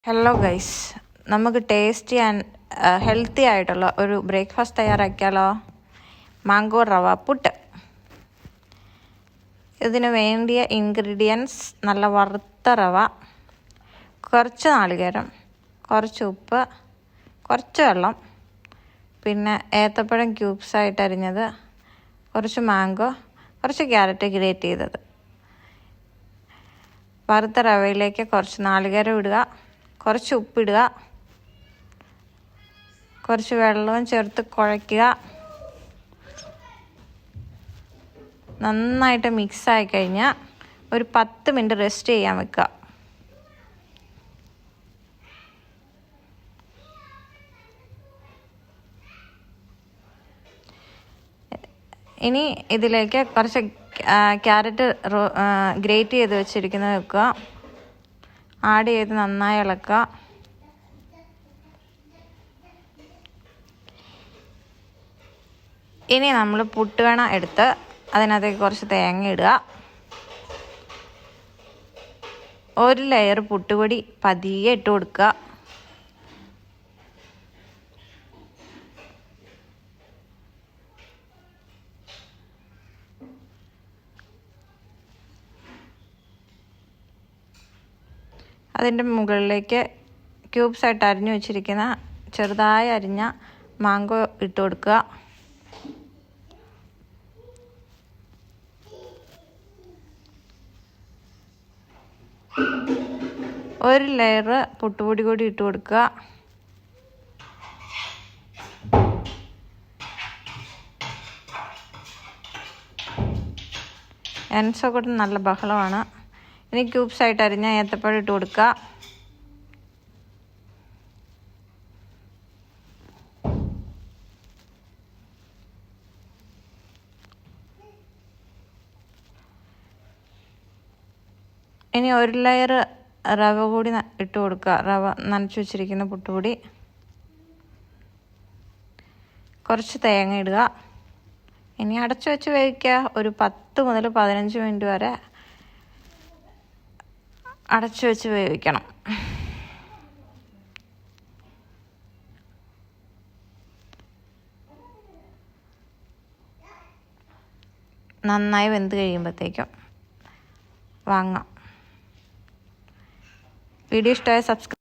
Hello guys, നമുക്ക് tasty and healthy ആയിട്ടുള്ള ഒരു ബ്രേക്ക്ഫാസ്റ്റ് തയ്യാറാക്കിയാലോ? മാംഗോ റവ പുട്ട്. ഇതിന് വേണ്ടിയ ഇൻഗ്രീഡിയൻസ്: നല്ല വറുത്ത റവ, കുറച്ച് നാളികേരം, കുറച്ച് ഉപ്പ്, കുറച്ച് വെള്ളം, പിന്നെ ഏത്തപ്പഴം ക്യൂബ്സായിട്ട് അരിഞ്ഞത്, കുറച്ച് മാംഗോ, കുറച്ച് ക്യാരറ്റ് ഗ്രേറ്റ് ചെയ്തത്. വറുത്ത റവയിലേക്ക് കുറച്ച് നാളികേരം ഇടുക, കുറച്ച് ഉപ്പിടുക, കുറച്ച് വെള്ളവും ചേർത്ത് കുഴയ്ക്കുക. നന്നായിട്ട് മിക്സായി കഴിഞ്ഞാൽ ഒരു 10 മിനിറ്റ് റെസ്റ്റ് ചെയ്യാൻ വെക്കുക. ഇനി ഇതിലേക്ക് കുറച്ച് ക്യാരറ്റ് ഗ്രേറ്റ് ചെയ്ത് വെച്ചിരിക്കുന്നത് വെക്കുക. ആഡ് ചെയ്ത് നന്നായി ഇളക്കുക. ഇനി നമ്മൾ പുട്ടുകണ എടുത്ത് അതിനകത്തേക്ക് കുറച്ച് തേങ്ങ ഇടുക. ഒരു ലെയർ പുട്ടുപൊടി പതിയെ ഇട്ട് കൊടുക്കുക. അതിൻ്റെ മുകളിലേക്ക് ക്യൂബ്സായിട്ട് അരിഞ്ഞു വെച്ചിരിക്കുന്ന ചെറുതായി അരിഞ്ഞ മാംഗോ ഇട്ട് കൊടുക്കുക. ഒരു ലെയർ പുട്ടുപൊടി കൂടി ഇട്ട് കൊടുക്കുക. എൻസൊക്കെ നല്ല ബഹളമാണ്. ഇനി ക്യൂബ്സായിട്ട് അരിഞ്ഞ ഏത്തപ്പഴം ഇട്ട് കൊടുക്കുക. ഇനി ഒരു ലെയർ റവ കൂടി ഇട്ട് കൊടുക്കുക. റവ നനച്ച് വെച്ചിരിക്കുന്ന പുട്ടുപൊടി, കുറച്ച് തേങ്ങ ഇടുക. ഇനി അടച്ചു വെച്ച് വേവിക്കുക. ഒരു 10 മുതൽ 15 മിനിറ്റ് വരെ അടച്ചു വെച്ച് വേവിക്കണം. നന്നായി വെന്ത് കഴിയുമ്പോഴത്തേക്കും വാങ്ങാം. വീഡിയോ ഇഷ്ടമായ സബ്സ്ക്രൈബ്